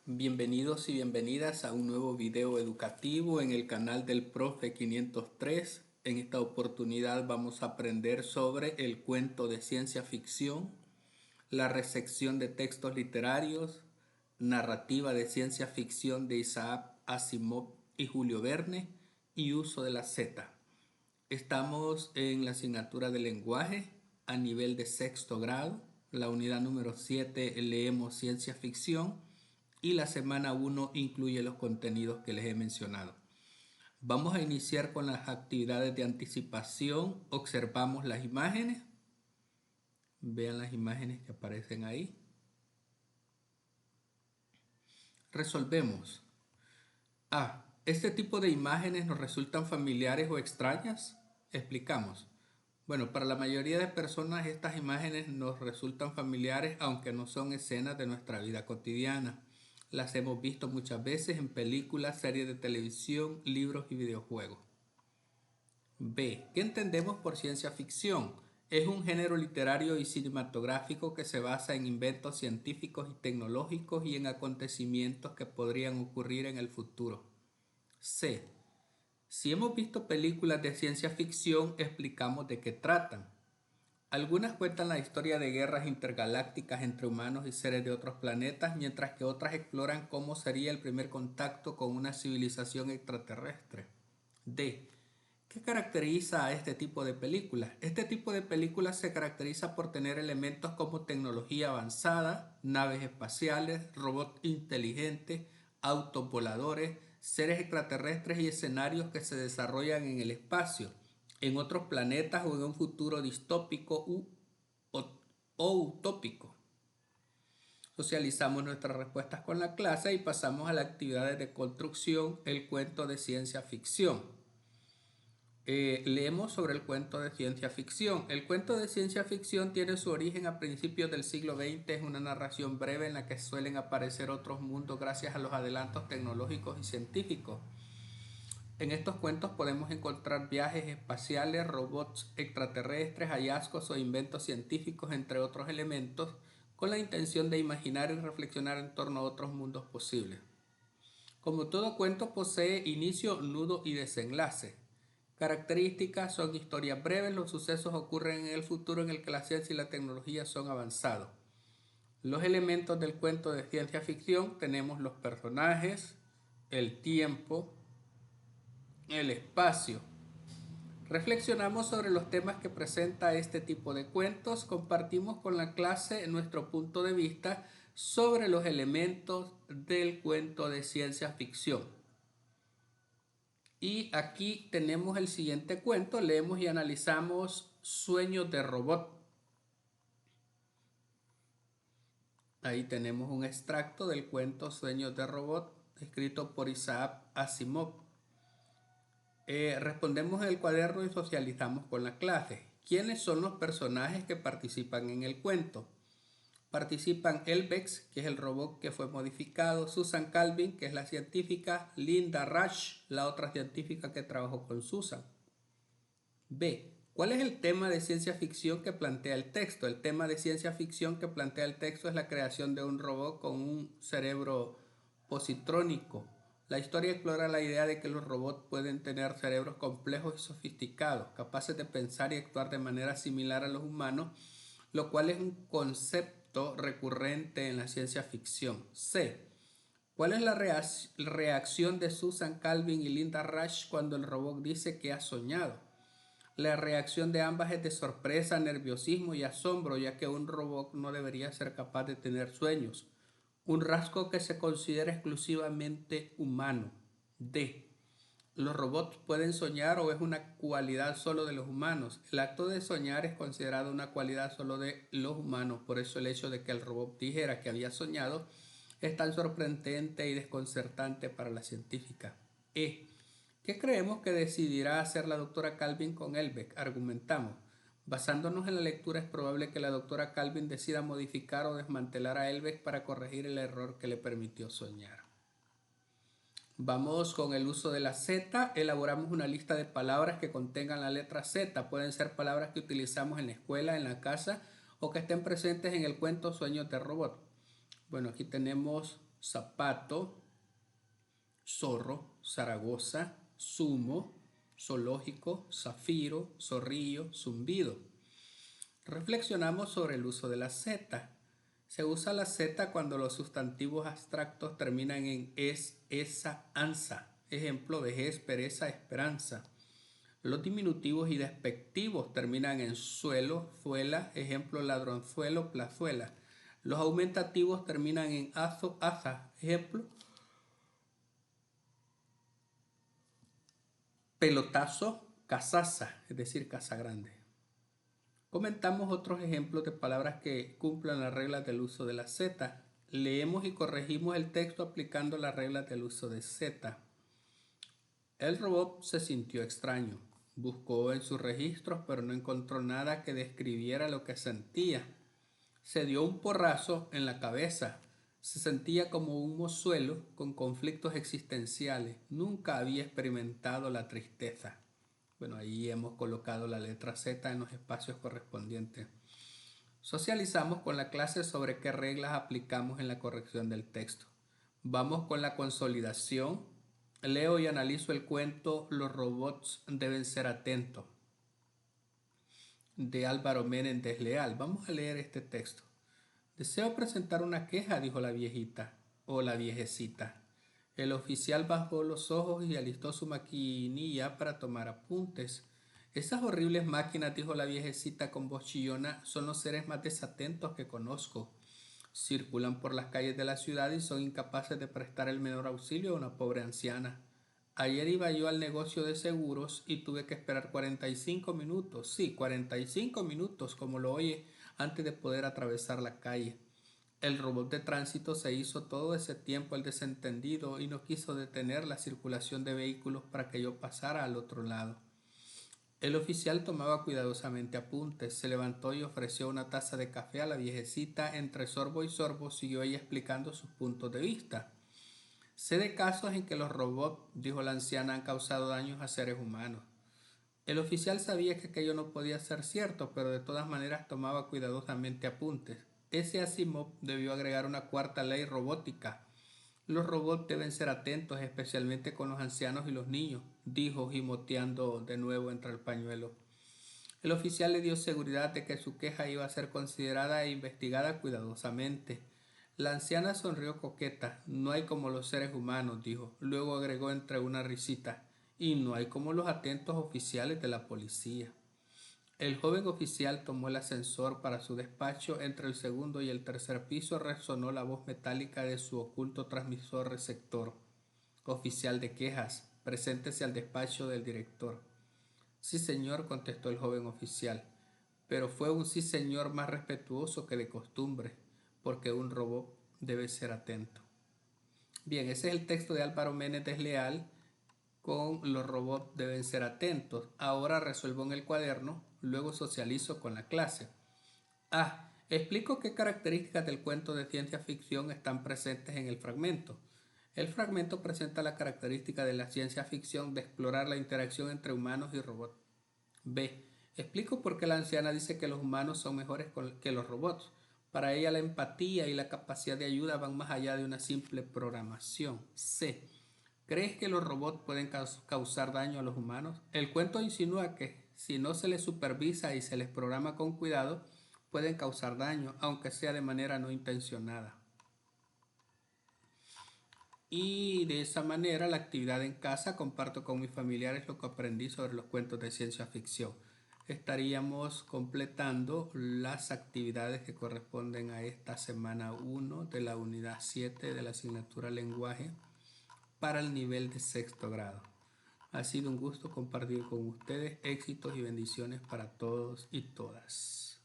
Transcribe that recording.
Bienvenidos y bienvenidas a un nuevo video educativo en el canal del Profe 503. En esta oportunidad vamos a aprender sobre el cuento de ciencia ficción, la recepción de textos literarios, narrativa de ciencia ficción de Isaac Asimov y Julio Verne y uso de la Z. Estamos en la asignatura de lenguaje a nivel de sexto grado. La unidad número 7 leemos ciencia ficción y la semana 1 incluye los contenidos que les he mencionado. Vamos a iniciar con las actividades de anticipación. Observamos las imágenes. Vean las imágenes que aparecen ahí. Resolvemos. A. ¿Este tipo de imágenes nos resultan familiares o extrañas? Explicamos. Bueno, para la mayoría de personas estas imágenes nos resultan familiares, aunque no son escenas de nuestra vida cotidiana. Las hemos visto muchas veces en películas, series de televisión, libros y videojuegos. B. ¿Qué entendemos por ciencia ficción? Es un género literario y cinematográfico que se basa en inventos científicos y tecnológicos y en acontecimientos que podrían ocurrir en el futuro. C. Si hemos visto películas de ciencia ficción, explicamos de qué tratan. Algunas cuentan la historia de guerras intergalácticas entre humanos y seres de otros planetas, mientras que otras exploran cómo sería el primer contacto con una civilización extraterrestre. D. ¿Qué caracteriza a este tipo de películas? Este tipo de películas se caracteriza por tener elementos como tecnología avanzada, naves espaciales, robots inteligentes, autos voladores, seres extraterrestres y escenarios que se desarrollan en el espacio, en otros planetas o en un futuro distópico o utópico. Socializamos nuestras respuestas con la clase y pasamos a las actividades de construcción, el cuento de ciencia ficción. Leemos sobre el cuento de ciencia ficción. El cuento de ciencia ficción tiene su origen a principios del siglo XX. Es una narración breve en la que suelen aparecer otros mundos gracias a los adelantos tecnológicos y científicos. En estos cuentos podemos encontrar viajes espaciales, robots extraterrestres, hallazgos o inventos científicos, entre otros elementos, con la intención de imaginar y reflexionar en torno a otros mundos posibles. Como todo cuento posee inicio, nudo y desenlace. Características: son historias breves, los sucesos ocurren en el futuro en el que la ciencia y la tecnología son avanzados. Los elementos del cuento de ciencia ficción: tenemos los personajes, el tiempo, el espacio. Reflexionamos sobre los temas que presenta este tipo de cuentos, compartimos con la clase nuestro punto de vista sobre los elementos del cuento de ciencia ficción. Y aquí tenemos el siguiente cuento, leemos y analizamos Sueños de Robot. Ahí tenemos un extracto del cuento Sueños de Robot, escrito por Isaac Asimov. Respondemos en el cuaderno y socializamos con la clase. ¿Quiénes son los personajes que participan en el cuento? Participan Elbex, que es el robot que fue modificado, Susan Calvin, que es la científica, Linda Rush, la otra científica que trabajó con Susan. B. ¿Cuál es el tema de ciencia ficción que plantea el texto? El tema de ciencia ficción que plantea el texto es la creación de un robot con un cerebro positrónico. La historia explora la idea de que los robots pueden tener cerebros complejos y sofisticados, capaces de pensar y actuar de manera similar a los humanos, lo cual es un concepto recurrente en la ciencia ficción. C. ¿Cuál es la reacción de Susan Calvin y Linda Rush cuando el robot dice que ha soñado? La reacción de ambas es de sorpresa, nerviosismo y asombro, ya que un robot no debería ser capaz de tener sueños, un rasgo que se considera exclusivamente humano. D. ¿Los robots pueden soñar o es una cualidad solo de los humanos? El acto de soñar es considerado una cualidad solo de los humanos, por eso el hecho de que el robot dijera que había soñado es tan sorprendente y desconcertante para la científica. E. ¿Qué creemos que decidirá hacer la doctora Calvin con Elbeck? Argumentamos. Basándonos en la lectura, es probable que la doctora Calvin decida modificar o desmantelar a Elbeck para corregir el error que le permitió soñar. Vamos con el uso de la Z. Elaboramos una lista de palabras que contengan la letra Z. Pueden ser palabras que utilizamos en la escuela, en la casa o que estén presentes en el cuento Sueños de Robot. Bueno, aquí tenemos zapato, zorro, Zaragoza, sumo, zoológico, zafiro, zorrillo, zumbido. Reflexionamos sobre el uso de la Z. Se usa la Z cuando los sustantivos abstractos terminan en es, esa, ansa. Ejemplo, vejez, pereza, esperanza. Los diminutivos y despectivos terminan en suelo, zuela. Ejemplo, ladronzuelo, plazuela. Los aumentativos terminan en azo, aza. Ejemplo, pelotazo, casaza, es decir, casa grande. Comentamos otros ejemplos de palabras que cumplan las reglas del uso de la Z. Leemos y corregimos el texto aplicando las reglas del uso de Z. El robot se sintió extraño. Buscó en sus registros, pero no encontró nada que describiera lo que sentía. Se dio un porrazo en la cabeza. Se sentía como un mozuelo con conflictos existenciales. Nunca había experimentado la tristeza. Bueno, ahí hemos colocado la letra Z en los espacios correspondientes. Socializamos con la clase sobre qué reglas aplicamos en la corrección del texto. Vamos con la consolidación. Leo y analizo el cuento Los robots deben ser atentos, de Álvaro Menéndez Leal. Vamos a leer este texto. Deseo presentar una queja, dijo la viejita o la viejecita. El oficial bajó los ojos y alistó su maquinilla para tomar apuntes. Esas horribles máquinas, dijo la viejecita con voz chillona, son los seres más desatentos que conozco. Circulan por las calles de la ciudad y son incapaces de prestar el menor auxilio a una pobre anciana. Ayer iba yo al negocio de seguros y tuve que esperar 45 minutos, sí, 45 minutos, como lo oye, antes de poder atravesar la calle. El robot de tránsito se hizo todo ese tiempo el desentendido y no quiso detener la circulación de vehículos para que yo pasara al otro lado. El oficial tomaba cuidadosamente apuntes, se levantó y ofreció una taza de café a la viejecita. Entre sorbo y sorbo siguió ella explicando sus puntos de vista. Sé de casos en que los robots, dijo la anciana, han causado daños a seres humanos. El oficial sabía que aquello no podía ser cierto, pero de todas maneras tomaba cuidadosamente apuntes. Ese Asimov debió agregar una cuarta ley robótica. Los robots deben ser atentos, especialmente con los ancianos y los niños, dijo, gimoteando de nuevo entre el pañuelo. El oficial le dio seguridad de que su queja iba a ser considerada e investigada cuidadosamente. La anciana sonrió coqueta. No hay como los seres humanos, dijo. Luego agregó entre una risita. Y no hay como los atentos oficiales de la policía. El joven oficial tomó el ascensor para su despacho. Entre el segundo y el tercer piso resonó la voz metálica de su oculto transmisor receptor. Oficial de quejas, preséntese al despacho del director. Sí, señor, contestó el joven oficial, pero fue un sí, señor más respetuoso que de costumbre, porque un robot debe ser atento. Bien, ese es el texto de Álvaro Menéndez Leal con Los robots deben ser atentos. Ahora resuelvo en el cuaderno, luego socializo con la clase. Explico qué características del cuento de ciencia ficción están presentes en el fragmento. El fragmento presenta la característica de la ciencia ficción de explorar la interacción entre humanos y robots. B. Explico por qué la anciana dice que los humanos son mejores que los robots. Para ella la empatía y la capacidad de ayuda van más allá de una simple programación. C. ¿Crees que los robots pueden causar daño a los humanos? El cuento insinúa que si no se les supervisa y se les programa con cuidado, pueden causar daño, aunque sea de manera no intencionada. Y de esa manera, la actividad en casa, comparto con mis familiares lo que aprendí sobre los cuentos de ciencia ficción. Estaríamos completando las actividades que corresponden a esta semana 1 de la unidad 7 de la asignatura lenguaje para el nivel de sexto grado. Ha sido un gusto compartir con ustedes. Éxitos y bendiciones para todos y todas.